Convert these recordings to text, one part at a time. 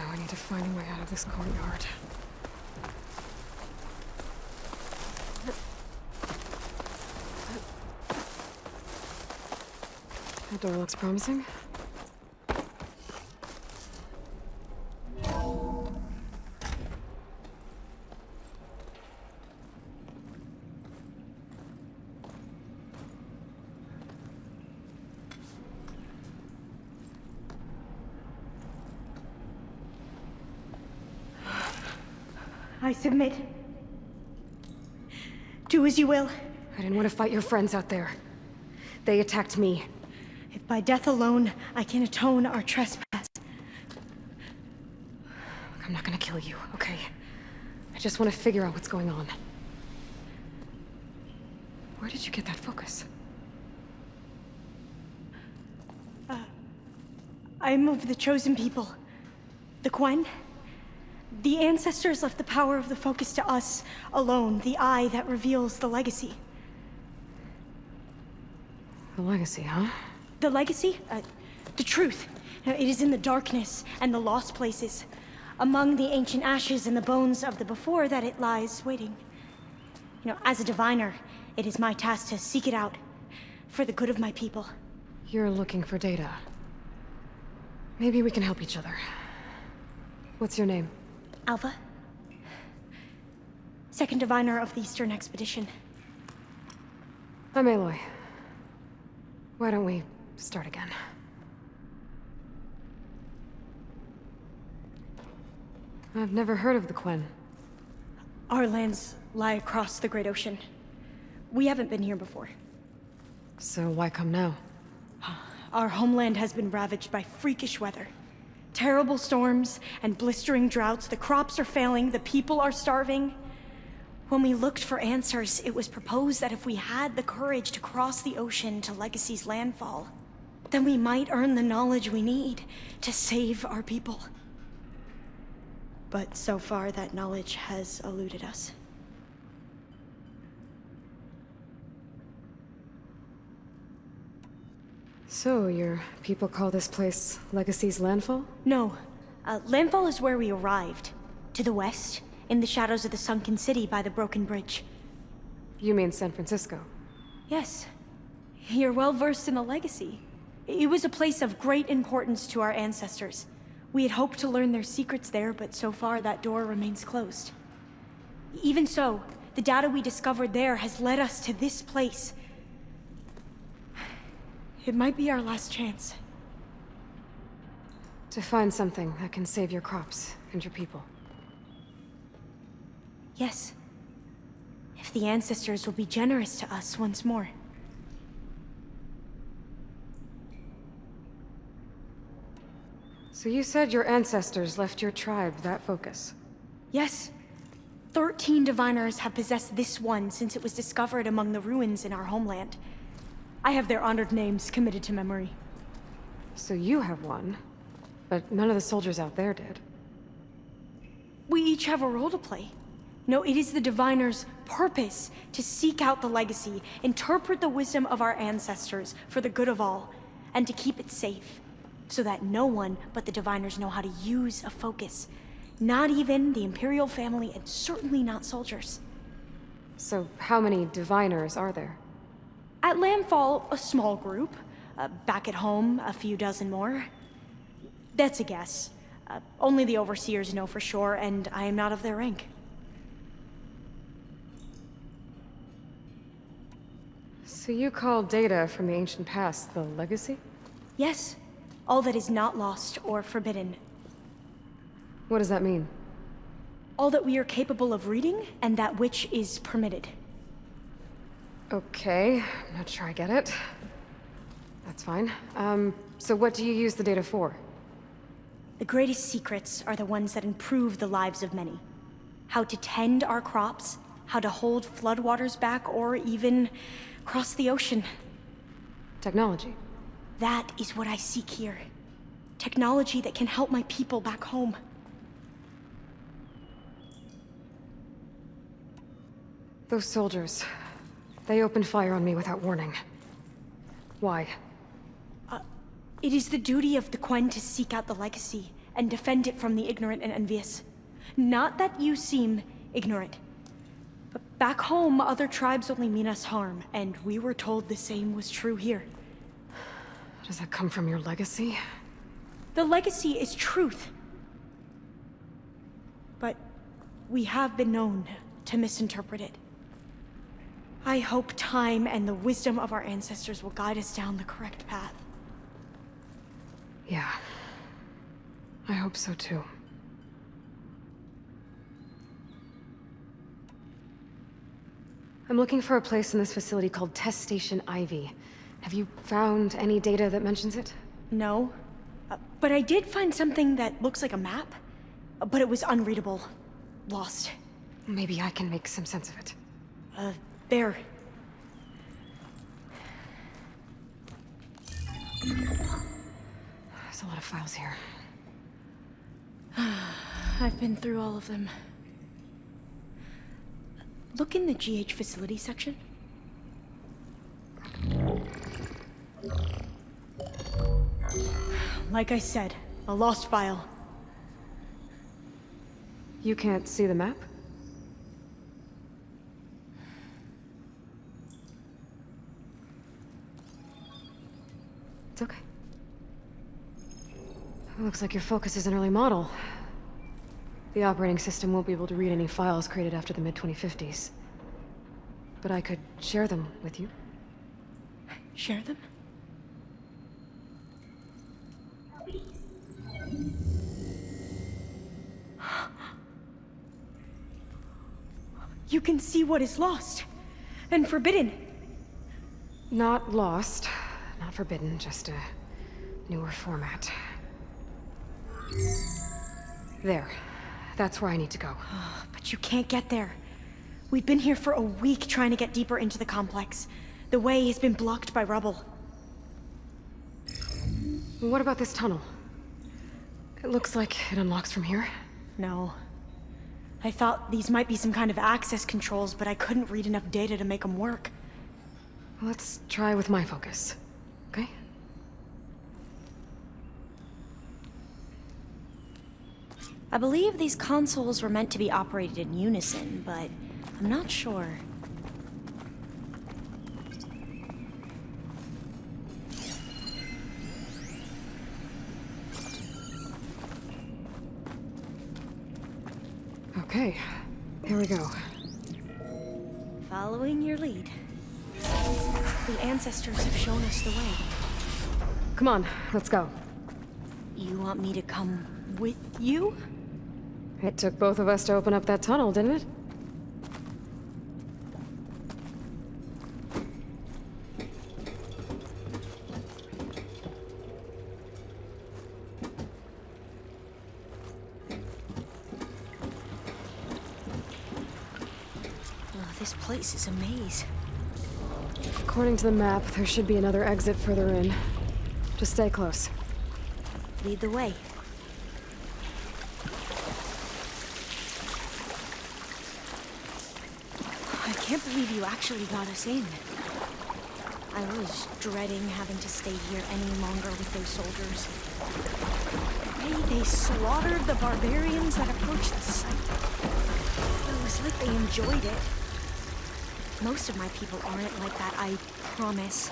Now I need to find a way out of this courtyard. That door looks promising. I submit. Do as you will. I didn't want to fight your friends out there. They attacked me. If by death alone I can atone our trespass. I'm not gonna kill you, okay? I just want to figure out what's going on. Where did you get that focus? I am of the chosen people. The Quen. The ancestors left the power of the focus to us alone, the eye that reveals the legacy. The legacy, huh? The legacy? The truth. It is in the darkness and the lost places. Among the ancient ashes and the bones of the before that it lies waiting. As a diviner, it is my task to seek it out. For the good of my people. You're looking for data. Maybe we can help each other. What's your name? Alva. Second diviner of the Eastern Expedition. I'm Aloy. Why don't we start again? I've never heard of the Quen. Our lands lie across the Great Ocean. We haven't been here before. So why come now? Our homeland has been ravaged by freakish weather. Terrible storms and blistering droughts. The crops are failing, the people are starving. When we looked for answers, it was proposed that if we had the courage to cross the ocean to Legacy's landfall, then we might earn the knowledge we need to save our people. But so far, that knowledge has eluded us. So, your people call this place Legacy's landfall? No. Landfall is where we arrived. To the west, in the shadows of the sunken city by the broken bridge. You mean San Francisco? Yes. You're well versed in the Legacy. It was a place of great importance to our ancestors. We had hoped to learn their secrets there, but so far that door remains closed. Even so, the data we discovered there has led us to this place. It might be our last chance. To find something that can save your crops and your people. Yes. If the ancestors will be generous to us once more. So you said your ancestors left your tribe that focus? Yes. 13 diviners have possessed this one since it was discovered among the ruins in our homeland. I have their honored names committed to memory. So you have one, but none of the soldiers out there did. We each have a role to play. No, it is the diviner's purpose to seek out the legacy, interpret the wisdom of our ancestors for the good of all, and to keep it safe, so that no one but the diviners know how to use a focus. Not even the Imperial family, and certainly not soldiers. So how many diviners are there? At Landfall, a small group. Back at home, a few dozen more. That's a guess. Only the overseers know for sure, and I am not of their rank. So you call data from the ancient past the legacy? Yes. All that is not lost or forbidden. What does that mean? All that we are capable of reading, and that which is permitted. Okay, I'm not sure I get it. That's fine. So what do you use the data for? The greatest secrets are the ones that improve the lives of many. How to tend our crops, how to hold floodwaters back, or even cross the ocean. Technology. That is what I seek here. Technology that can help my people back home. Those soldiers, they opened fire on me without warning. Why? It is the duty of the Quen to seek out the legacy and defend it from the ignorant and envious. Not that you seem ignorant. But back home, other tribes only mean us harm, and we were told the same was true here. Does that come from your legacy? The legacy is truth. But we have been known to misinterpret it. I hope time and the wisdom of our ancestors will guide us down the correct path. Yeah. I hope so too. I'm looking for a place in this facility called Test Station Ivy. Have you found any data that mentions it? No. But I did find something that looks like a map. But it was unreadable. Lost. Maybe I can make some sense of it. There. There's a lot of files here. I've been through all of them. Look in the GH facility section. Like I said, a lost file. You can't see the map? It's okay. It looks like your focus is an early model. The operating system won't be able to read any files created after the mid-2050s. But I could share them with you. Share them? You can see what is lost and forbidden. Not lost, not forbidden, just a newer format. There. That's where I need to go. But you can't get there. We've been here for a week trying to get deeper into the complex. The way has been blocked by rubble. What about this tunnel? It looks like it unlocks from here. No. I thought these might be some kind of access controls, but I couldn't read enough data to make them work. Let's try with my focus, okay? I believe these consoles were meant to be operated in unison, but I'm not sure. Okay, here we go. Following your lead. The ancestors have shown us the way. Come on, let's go. You want me to come with you? It took both of us to open up that tunnel, didn't it? Oh, this place is a maze. According to the map, there should be another exit further in. Just stay close. Lead the way. I can't believe you actually got us in. I was dreading having to stay here any longer with those soldiers. The way they slaughtered the barbarians that approached the site. It was like they enjoyed it. Most of my people aren't like that, I promise.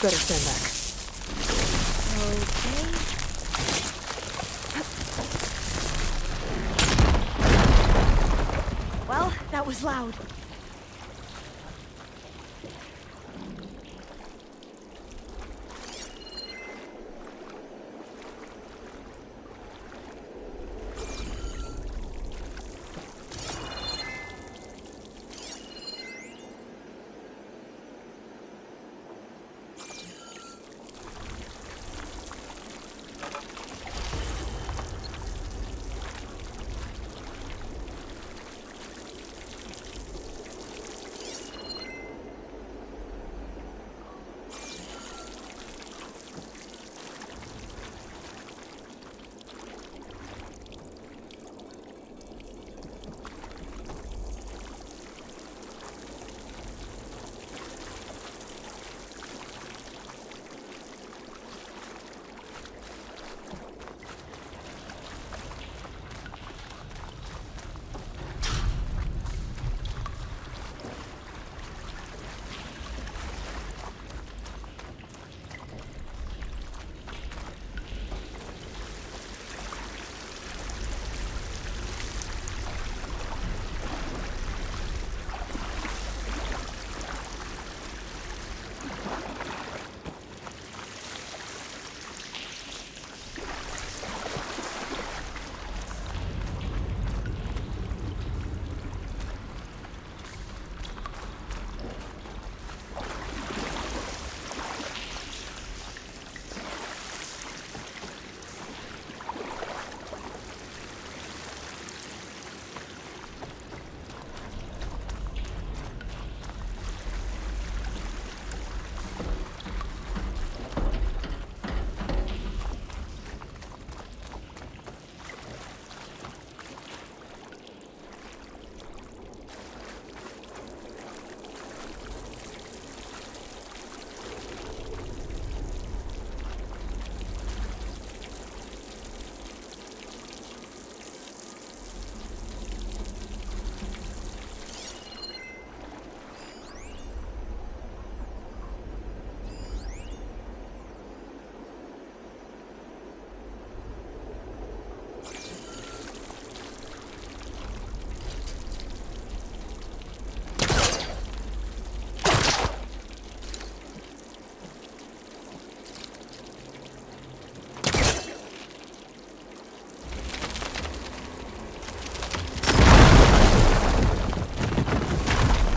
Better stand back. Okay. Well, that was loud.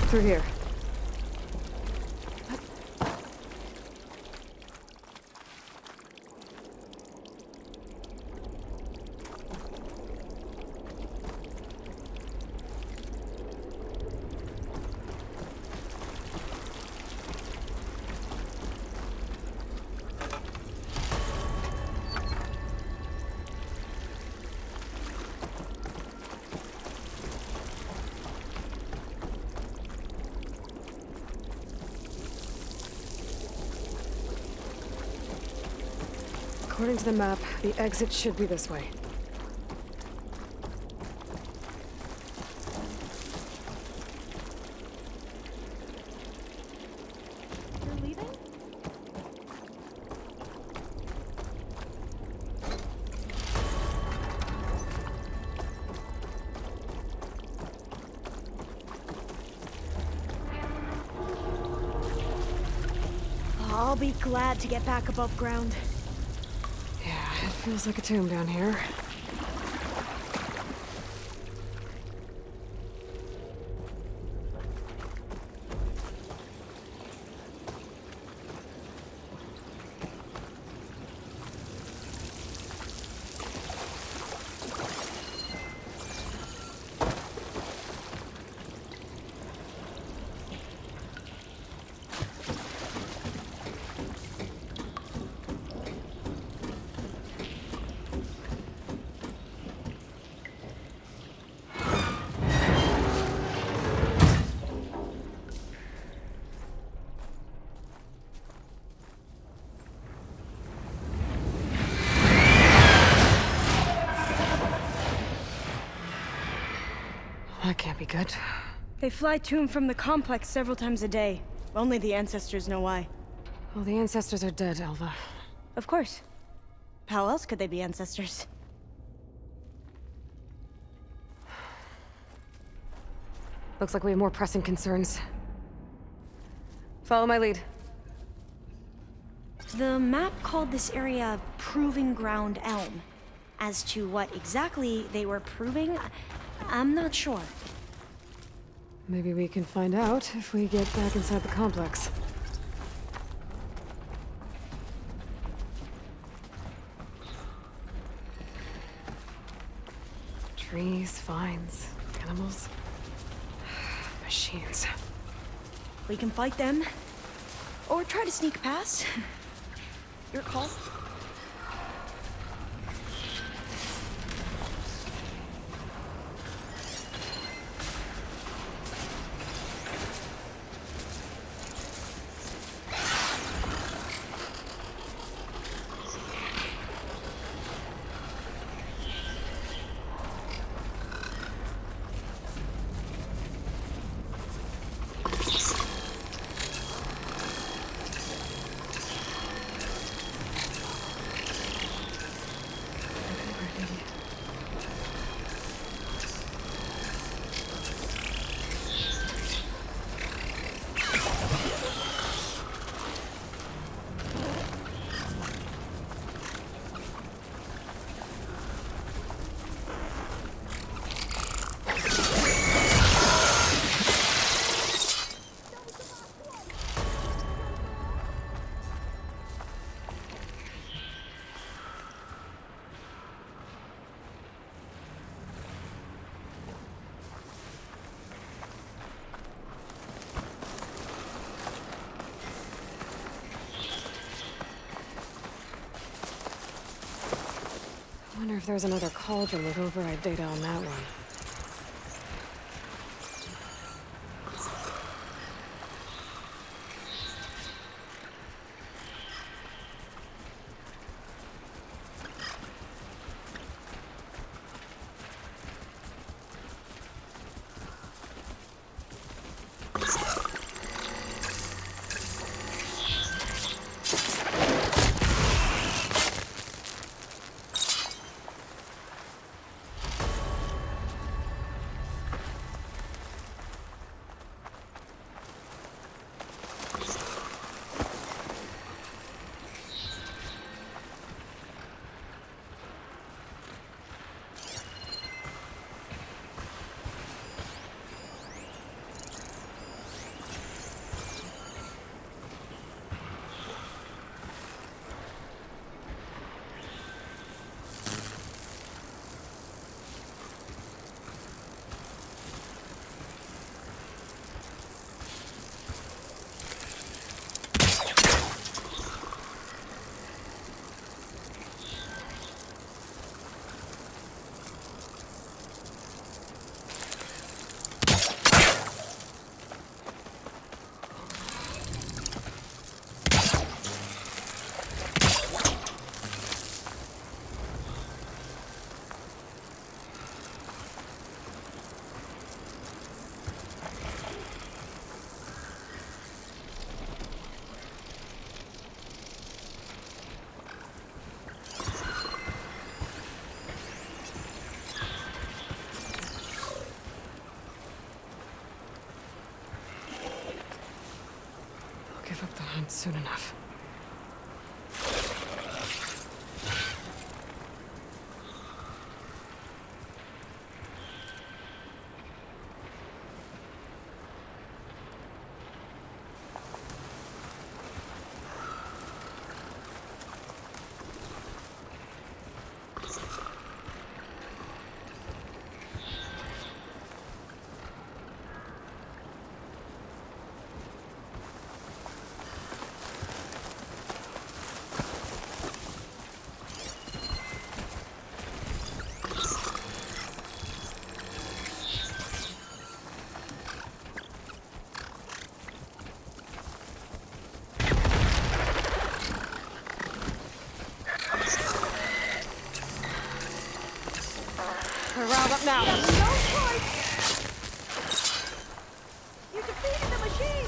Through here. According to the map, the exit should be this way. You're leaving? I'll be glad to get back above ground. Yeah, it feels like a tomb down here. That can't be good. They fly to and from the complex several times a day. Only the ancestors know why. Well, the ancestors are dead, Alva. Of course. How else could they be ancestors? Looks like we have more pressing concerns. Follow my lead. The map called this area Proving Ground Elm. As to what exactly they were proving, I'm not sure. Maybe we can find out if we get back inside the complex. Trees, vines, animals, machines. We can fight them, or try to sneak past. Your call. I wonder if there's another cauldron with override data on that one. Give up the hunt soon enough. Round up now. No choice! You defeated the machine!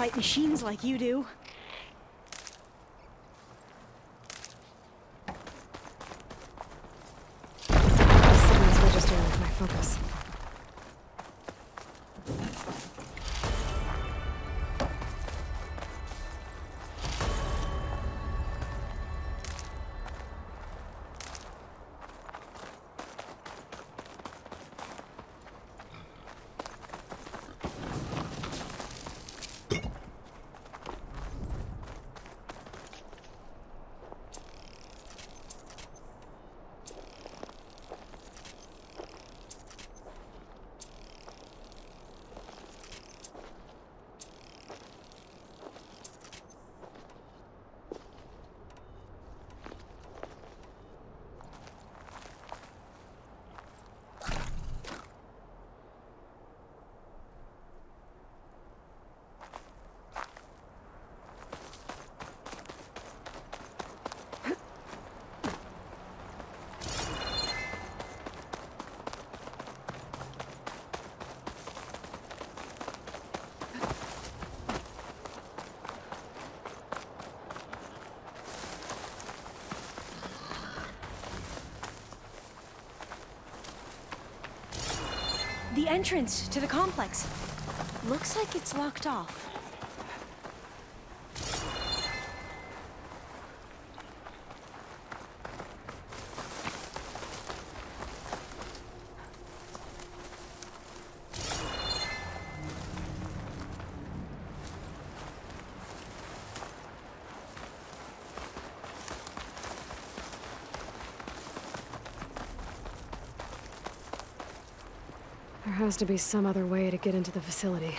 fight machines like you do. Signal's registering with my focus. The entrance to the complex. Looks like it's locked off. There has to be some other way to get into the facility.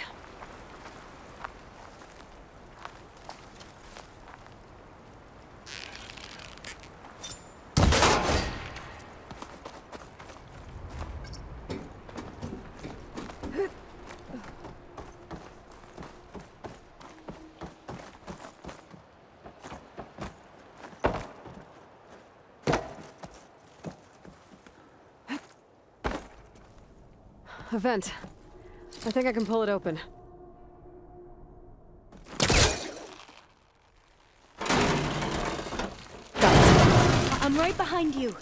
A vent. I think I can pull it open. I'm right behind you.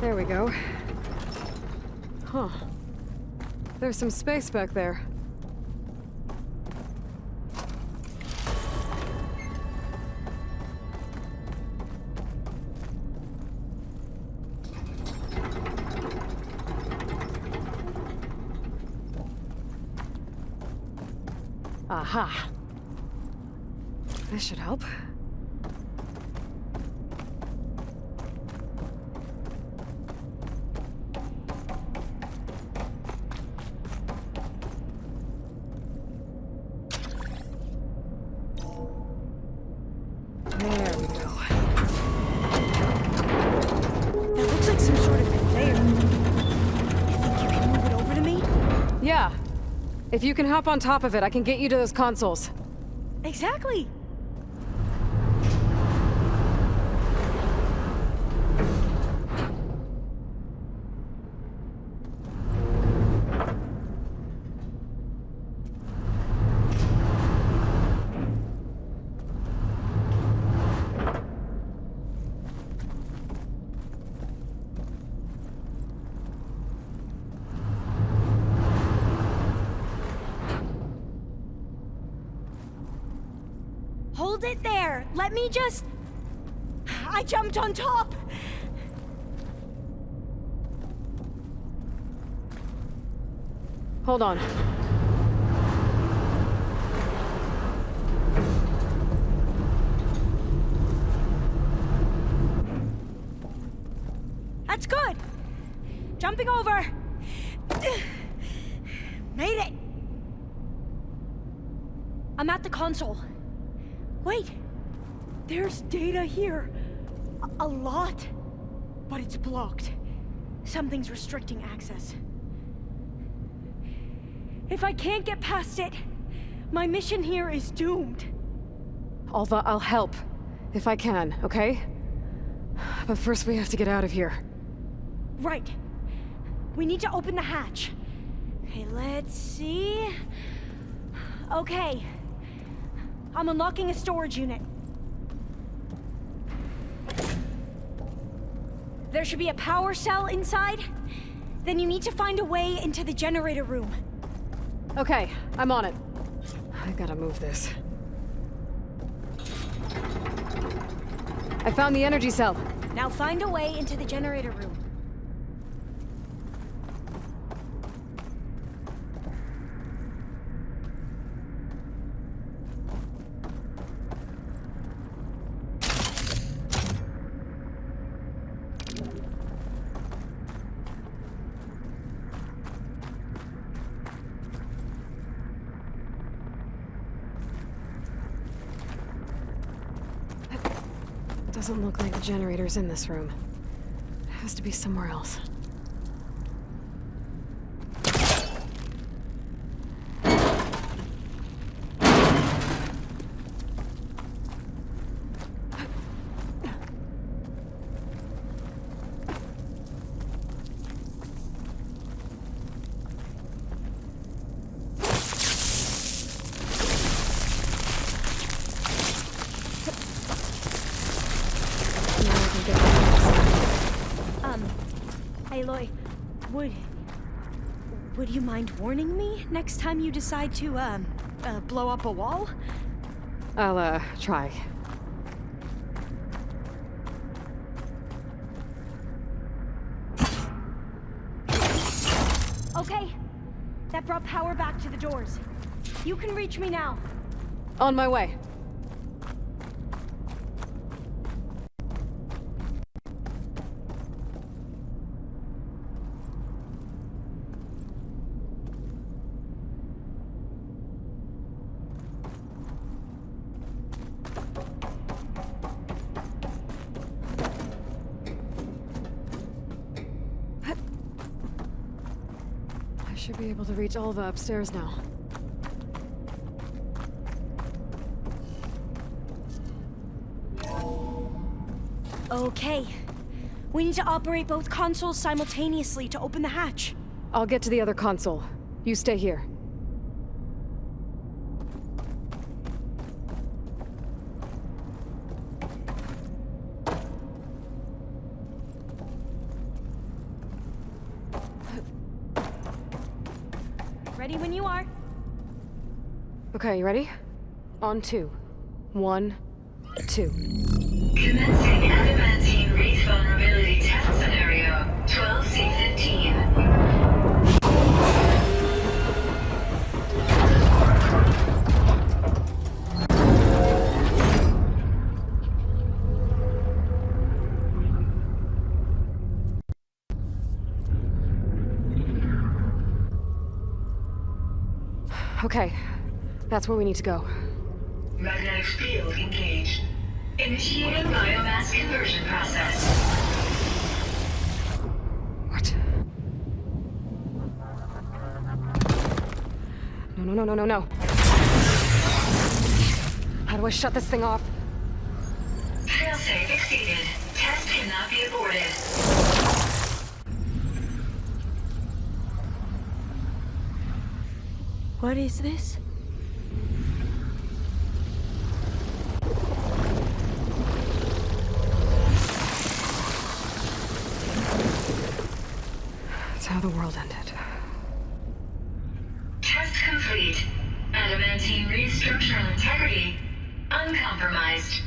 There we go. Huh. There's some space back there. Aha. This should help. There we go. That looks like some sort of conveyor. You think you can move it over to me? Yeah. If you can hop on top of it, I can get you to those consoles. Exactly. Hold it there. Let me just... I jumped on top. Hold on. That's good. Jumping over. Made it. I'm at the console. Wait. There's data here. A lot. But it's blocked. Something's restricting access. If I can't get past it, My mission here is doomed. Alva, I'll help. If I can, okay? But first we have to get out of here. Right. We need to open the hatch. Okay, let's see... Okay. I'm unlocking a storage unit. There should be a power cell inside. Then you need to find a way into the generator room. Okay, I'm on it. I gotta move this. I found the energy cell. Now find a way into the generator room. Doesn't look like the generator's in this room. It has to be somewhere else. Aloy, would you mind warning me next time you decide to, blow up a wall? I'll, try. Okay. That brought power back to the doors. You can reach me now. On my way. Should be able to reach Alva upstairs now. Okay. We need to operate both consoles simultaneously to open the hatch. I'll get to the other console. You stay here. Ready when you are. Okay, you ready? On 2. 1, 2. Commencing adamantine wraith vulnerability test scenario 12C15. Okay, that's where we need to go. Magnetic field engaged. Initiating biomass conversion process. What? No. How do I shut this thing off? Failsafe exceeded. Test cannot be aborted. What is this? That's how the world ended. Test complete. Adamantine wraith structural integrity uncompromised.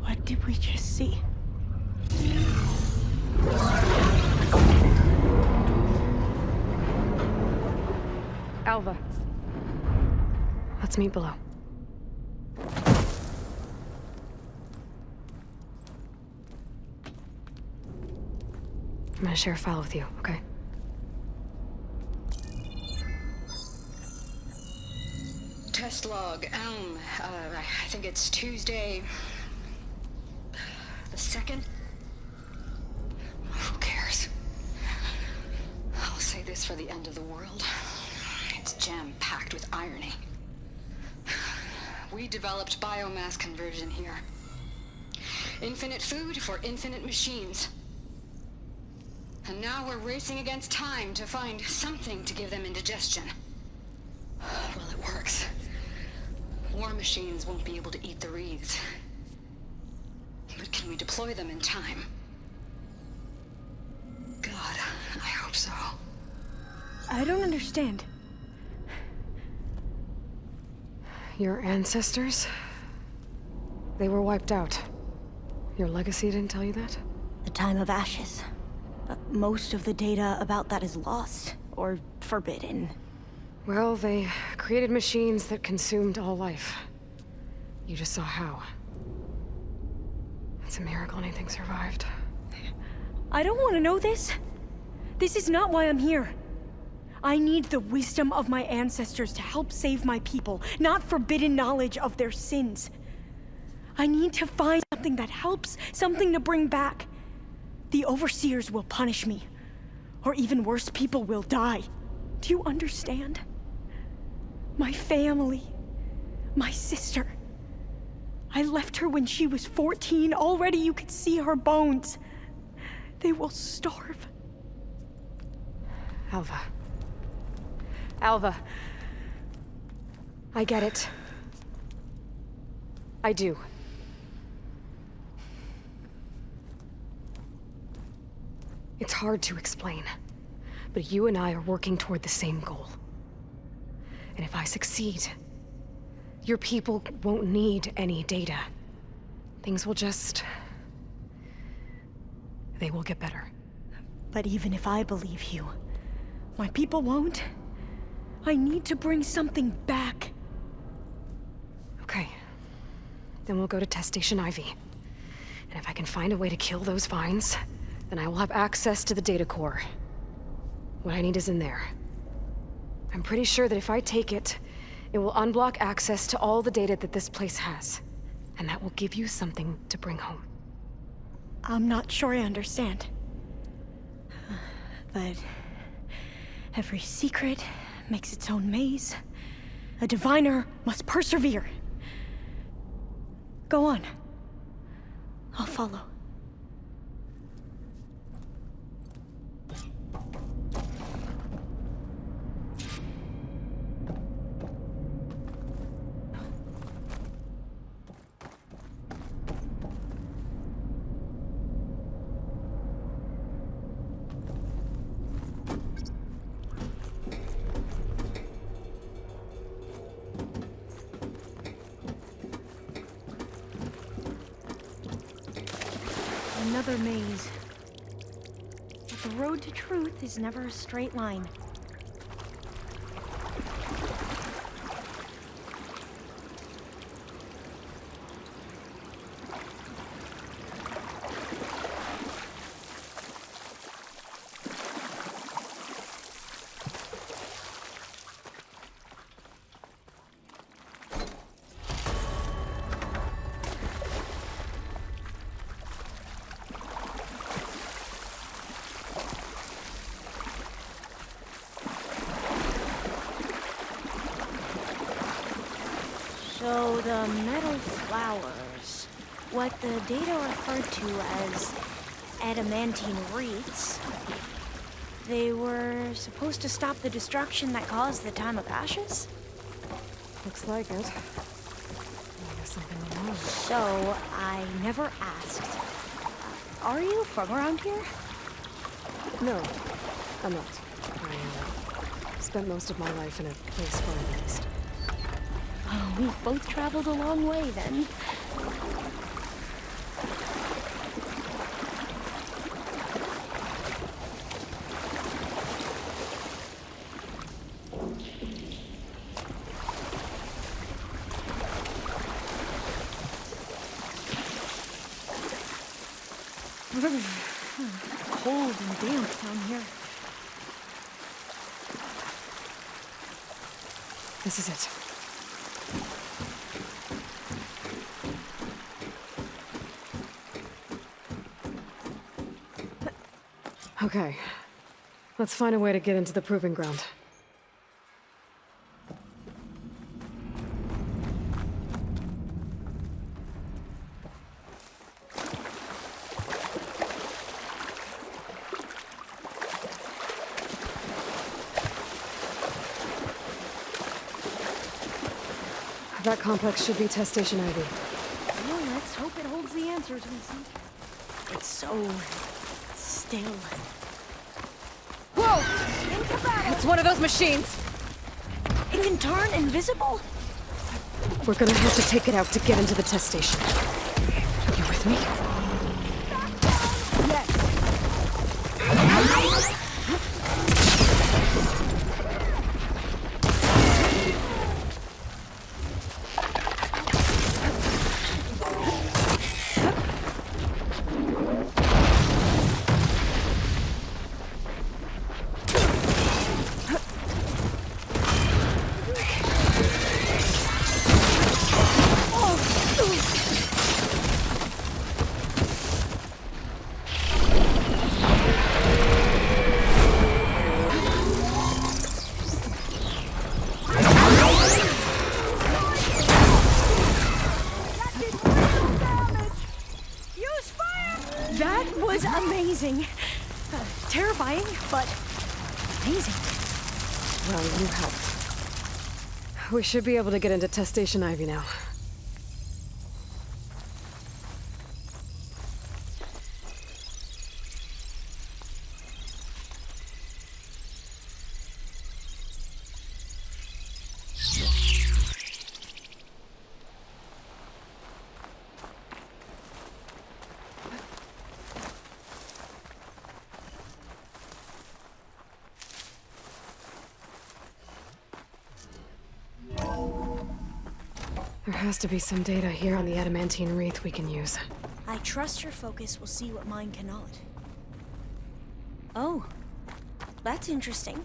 What did we just see? Alva. Let's meet below. I'm gonna share a file with you, okay? Test log, I think it's Tuesday... the 2nd? Who cares? us for the end of the world. It's jam-packed with irony. We developed biomass conversion here. Infinite food for infinite machines. And now we're racing against time to find something to give them indigestion. Well, it works. War machines won't be able to eat the wreaths. But can we deploy them in time? God, I hope so. I don't understand. Your ancestors? They were wiped out. Your legacy didn't tell you that? The time of ashes. But most of the data about that is lost, or forbidden. Well, they created machines that consumed all life. You just saw how. It's a miracle anything survived. I don't want to know this. This is not why I'm here. I need the wisdom of my ancestors to help save my people, not forbidden knowledge of their sins. I need to find something that helps, something to bring back. The overseers will punish me. Or even worse, people will die. Do you understand? My family. My sister. I left her when she was 14. Already you could see her bones. They will starve. Alva. Alva. I get it. I do. It's hard to explain, but you and I are working toward the same goal. And if I succeed, your people won't need any data. Things will just... they will get better. But even if I believe you, my people won't. I need to bring something back. Okay. Then we'll go to Test Station Ivy. And if I can find a way to kill those vines, then I will have access to the data core. What I need is in there. I'm pretty sure that if I take it, it will unblock access to all the data that this place has. And that will give you something to bring home. I'm not sure I understand. But every secret makes its own maze. A diviner must persevere. Go on. I'll follow. Another maze. But the road to truth is never a straight line. So the metal flowers, what the data referred to as adamantine wreaths, they were supposed to stop the destruction that caused the time of ashes? Looks like it. I guess something went wrong. So I never asked. Are you from around here? No, I'm not. I spent most of my life in a place far in the east. Oh, we've both traveled a long way then. Cold and damp down here. This is it. Okay. Let's find a way to get into the proving ground. That complex should be test station Ivy. Well, let's hope it holds the answers we seek. It's so still. Whoa! Into battle! It's one of those machines! It can turn invisible? We're gonna have to take it out to get into the test station. You with me? That was amazing. Terrifying, but amazing. Well, you helped. We should be able to get into test station Ivy now. There has to be some data here on the adamantine wreath we can use. I trust your focus will see what mine cannot. Oh, that's interesting.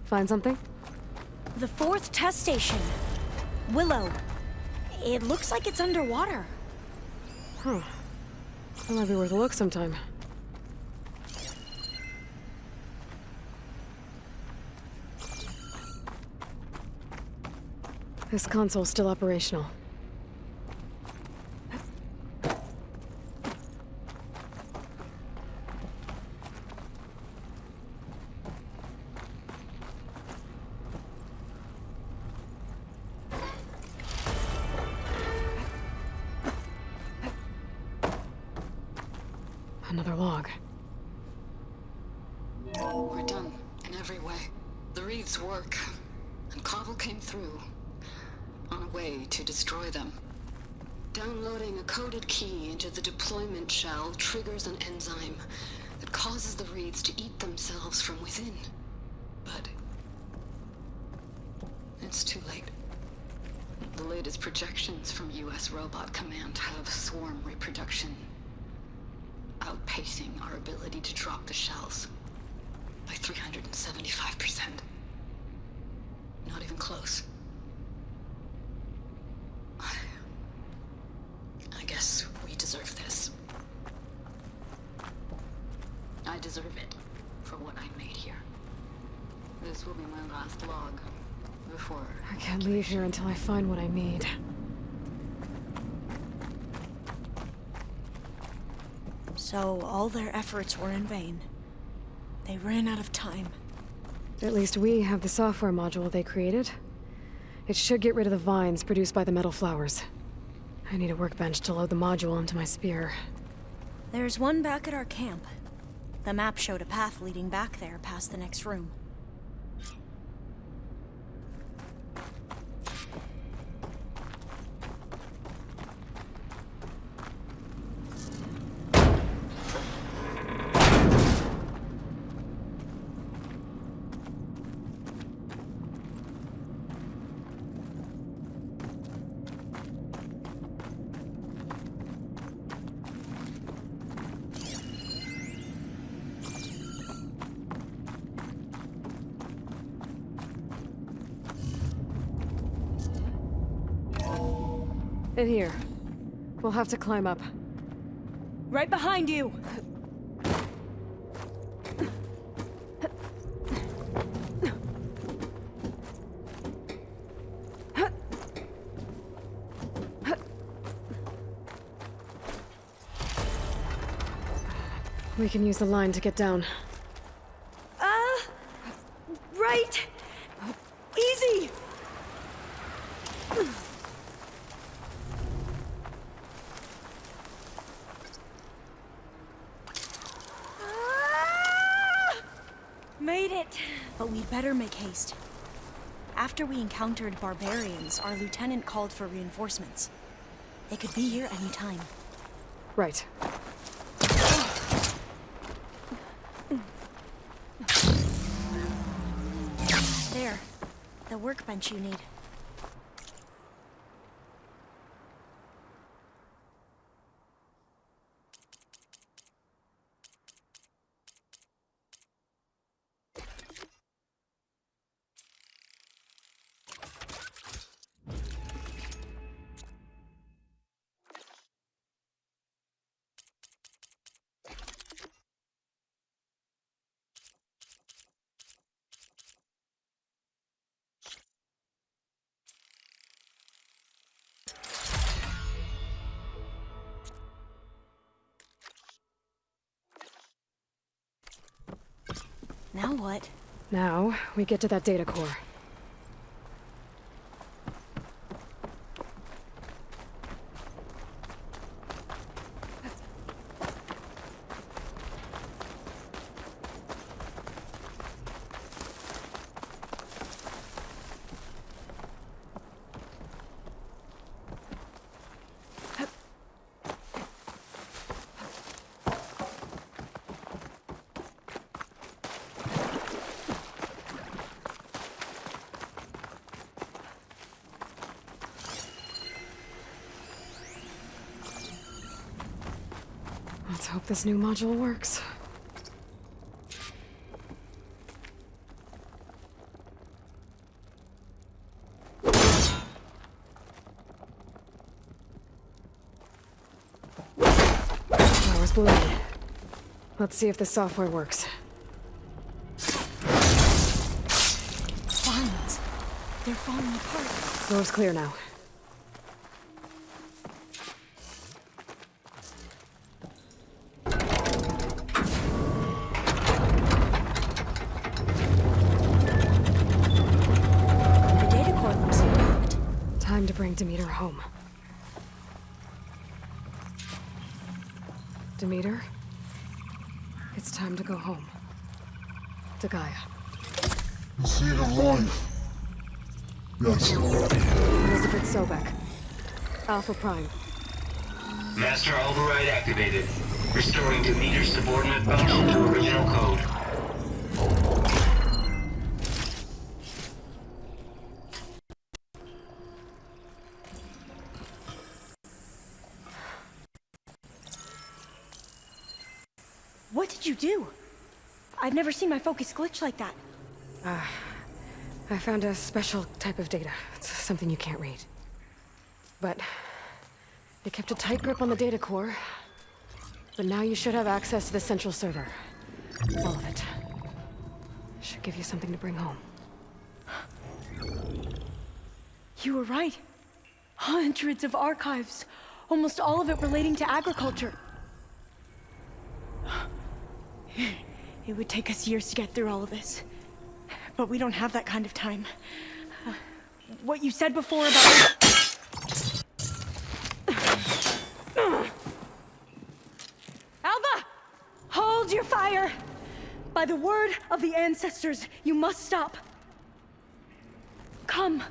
Find something? The 4th test station. Willow. It looks like it's underwater. Huh. That might be worth a look sometime. This console's still operational. Another log. We're done, in every way. The wreaths work, and Cobble came through, on a way to destroy them. Downloading a coded key into the deployment shell triggers an enzyme that causes the wreaths to eat themselves from within. But it's too late. The latest projections from US Robot Command have swarm reproduction, outpacing our ability to drop the shells by 375%. Not even close. I guess we deserve this. I deserve it for what I made here. This will be my last log before... I can't leave here until I find what I need. So all their efforts were in vain. They ran out of time. At least we have the software module they created. It should get rid of the vines produced by the metal flowers. I need a workbench to load the module onto my spear. There's one back at our camp. The map showed a path leading back there past the next room. In here. We'll have to climb up. Right behind you! We can use the line to get down. Right. Easy. Made it. But we'd better make haste. After we encountered barbarians, our lieutenant called for reinforcements. They could be here any time. Right. There. The workbench you need. Now what? Now, we get to that data core. Let's hope this new module works. Power's blue. Let's see if the software works. Vines. They're falling apart. Door's clear now. The data core looks intact. Time to bring Demeter home. Demeter? It's time to go home. To Gaia. The seed of life. Yes. Elizabeth Sobek. Alpha Prime. Master override activated. Restoring Demeter's subordinate function to original code. What did you do? I've never seen my focus glitch like that. I found a special type of data. It's something you can't read. But it kept a tight grip on the data core. But now you should have access to the central server. All of it. Should give you something to bring home. You were right. Hundreds of archives. Almost all of it relating to agriculture. It would take us years to get through all of this. But we don't have that kind of time. What you said before about... Alva! Hold your fire! By the word of the ancestors, you must stop. Come.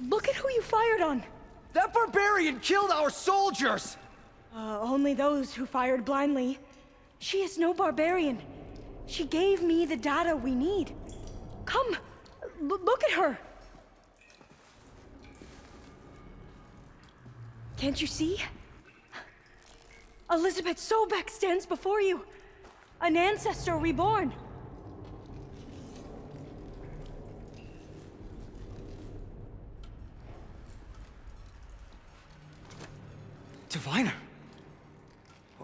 Look at who you fired on. That barbarian killed our soldiers! Only those who fired blindly. She is no barbarian. She gave me the data we need. Come, look at her. Can't you see? Elizabeth Sobek stands before you. An ancestor reborn. Diviner.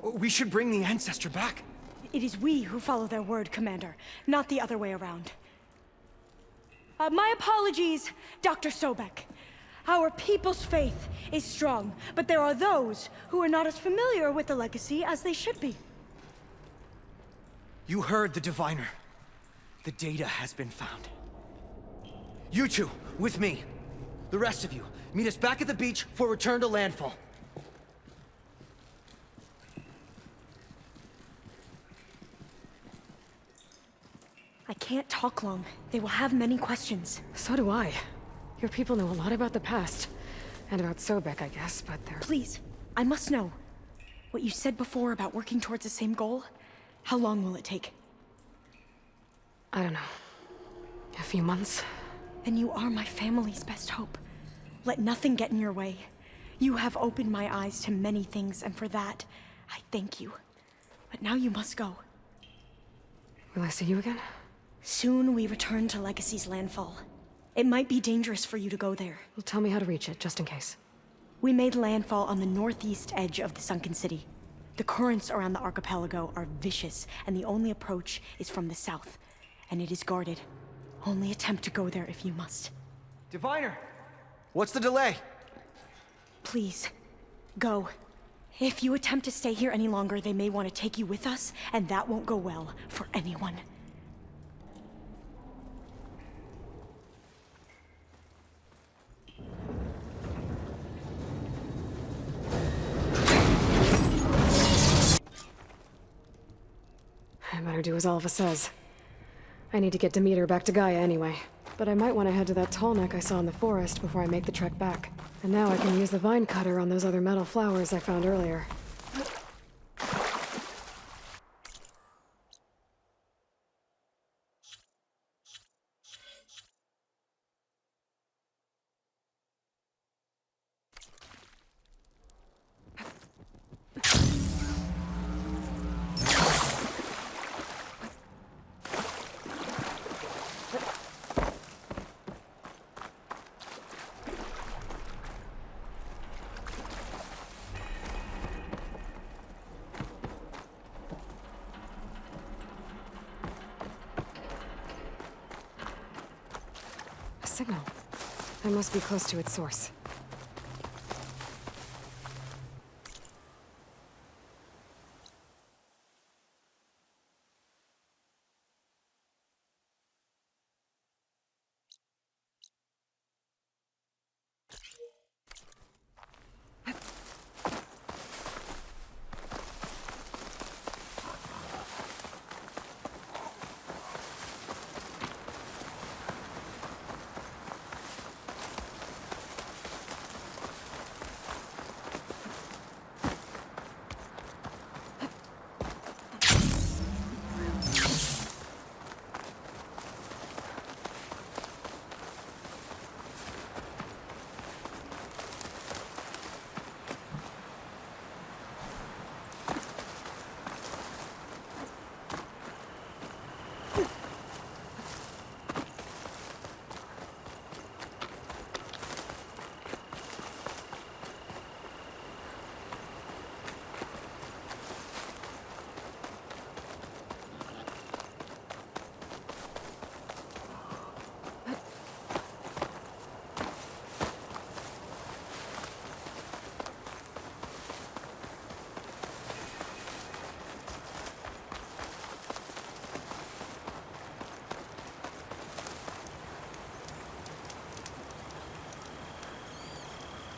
We should bring the ancestor back. It is we who follow their word, Commander, not the other way around. My apologies, Dr. Sobek. Our people's faith is strong, but there are those who are not as familiar with the legacy as they should be. You heard the diviner. The data has been found. You two, with me. The rest of you, meet us back at the beach for return to landfall. I can't talk long. They will have many questions. So do I. Your people know a lot about the past. And about Sobek, I guess, but they're... Please, I must know. What you said before about working towards the same goal? How long will it take? I don't know. A few months? Then you are my family's best hope. Let nothing get in your way. You have opened my eyes to many things, and for that, I thank you. But now you must go. Will I see you again? Soon we return to Legacy's landfall. It might be dangerous for you to go there. Well, tell me how to reach it, just in case. We made landfall on the northeast edge of the sunken city. The currents around the archipelago are vicious, and the only approach is from the south. And it is guarded. Only attempt to go there if you must. Diviner! What's the delay? Please, go. If you attempt to stay here any longer, they may want to take you with us, and that won't go well for anyone. I better do as Alva says. I need to get Demeter back to Gaia anyway. But I might want to head to that tall neck I saw in the forest before I make the trek back. And now I can use the vine cutter on those other metal flowers I found earlier. A signal. I must be close to its source.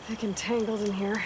Thick and tangled in here.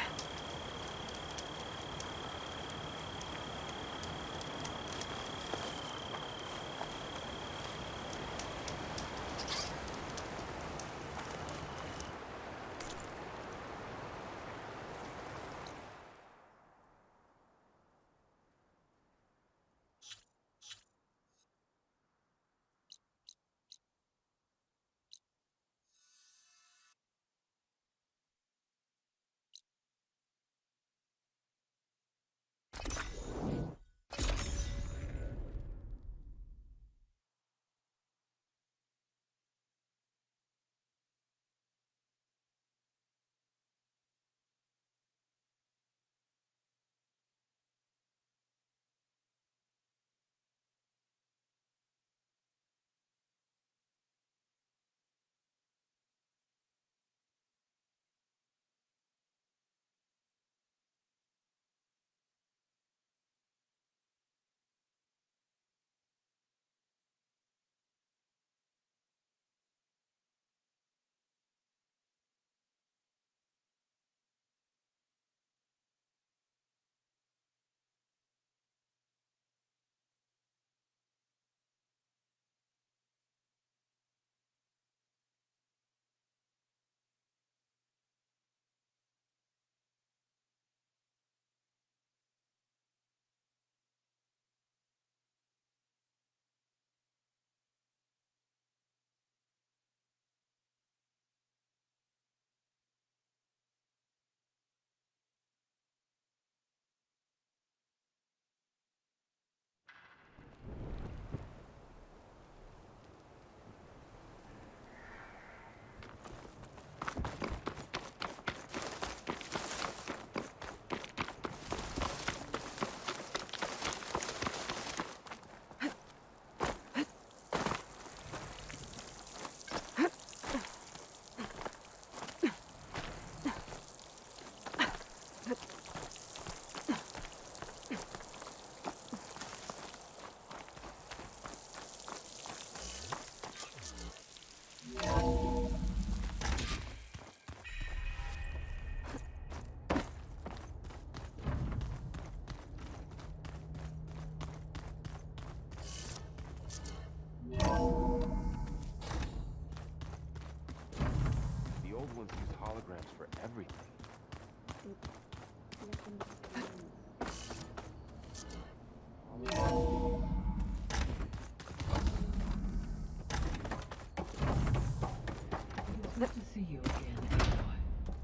Good to see you again, Aloy.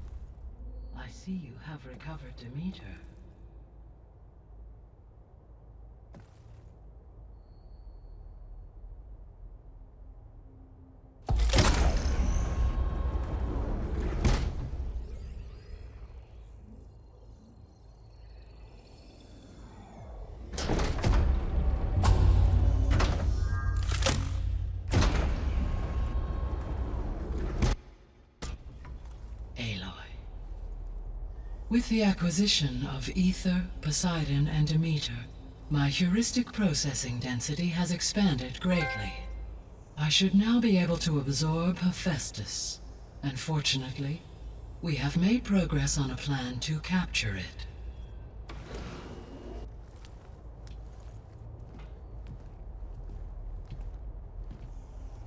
I see you have recovered Demeter. With the acquisition of Ether, Poseidon, and Demeter, my heuristic processing density has expanded greatly. I should now be able to absorb Hephaestus, and fortunately, we have made progress on a plan to capture it.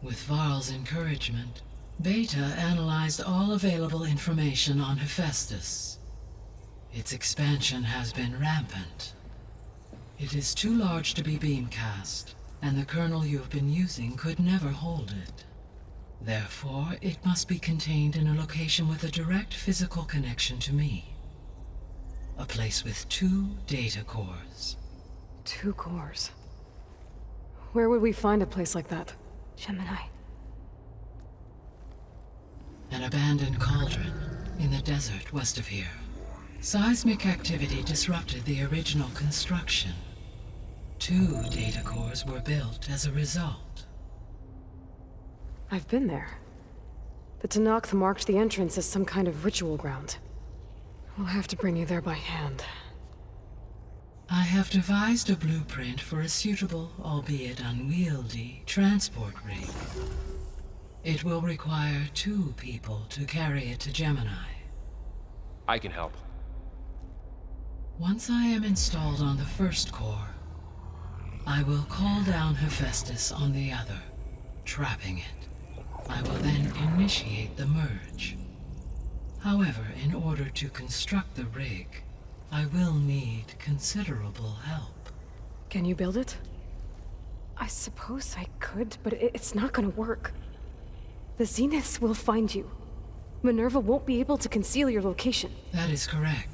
With Varl's encouragement, Beta analyzed all available information on Hephaestus. Its expansion has been rampant. It is too large to be beamcast, and the kernel you have been using could never hold it. Therefore, it must be contained in a location with a direct physical connection to me. A place with 2 data cores. 2 cores? Where would we find a place like that? Gemini. An abandoned cauldron in the desert west of here. Seismic activity disrupted the original construction. 2 data cores were built as a result. I've been there. The Tanakh marked the entrance as some kind of ritual ground. We'll have to bring you there by hand. I have devised a blueprint for a suitable, albeit unwieldy, transport rig. It will require 2 people to carry it to Gemini. I can help. Once I am installed on the first core, I will call down Hephaestus on the other, trapping it. I will then initiate the merge. However, in order to construct the rig, I will need considerable help. Can you build it? I suppose I could, but it's not gonna work. The Zeniths will find you. Minerva won't be able to conceal your location. That is correct.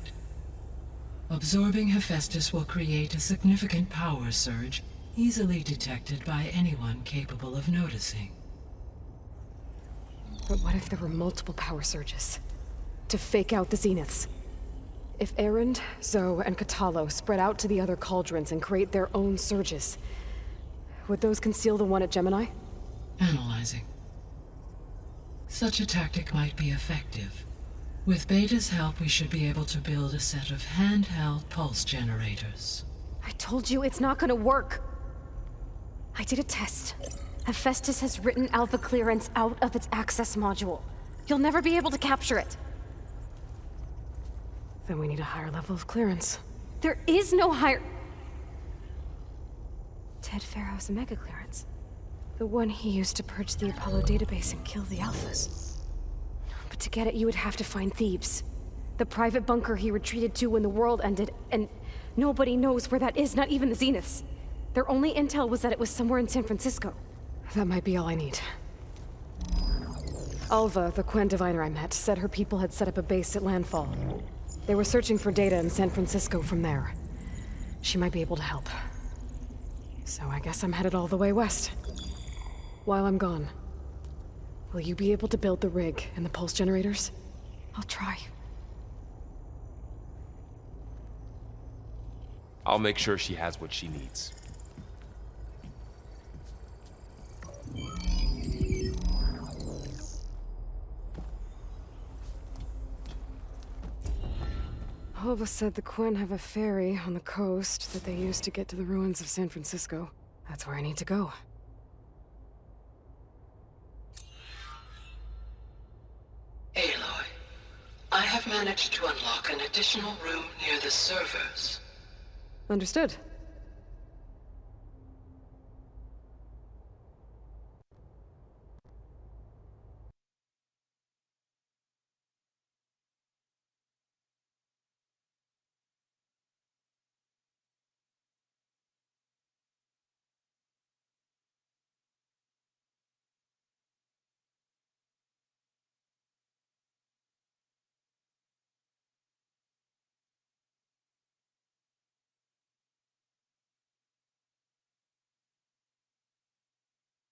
Absorbing Hephaestus will create a significant power surge, easily detected by anyone capable of noticing. But what if there were multiple power surges? To fake out the Zeniths? If Erend, Zoe, and Katalo spread out to the other cauldrons and create their own surges, would those conceal the one at Gemini? Analyzing. Such a tactic might be effective. With Beta's help, we should be able to build a set of handheld pulse generators. I told you it's not gonna work. I did a test. Hephaestus has written alpha clearance out of its access module. You'll never be able to capture it. Then we need a higher level of clearance. There is no higher... Ted Pharaoh's mega clearance. The one he used to purge the Apollo database and kill the alphas. But to get it, you would have to find Thebes. The private bunker he retreated to when the world ended, and nobody knows where that is, not even the Zeniths. Their only intel was that it was somewhere in San Francisco. That might be all I need. Alva, the Quen diviner I met, said her people had set up a base at landfall. They were searching for data in San Francisco from there. She might be able to help. So I guess I'm headed all the way west. While I'm gone, will you be able to build the rig and the pulse generators? I'll try. I'll make sure she has what she needs. Alva said the Quen have a ferry on the coast that they use to get to the ruins of San Francisco. That's where I need to go. Aloy, I have managed to unlock an additional room near the servers. Understood.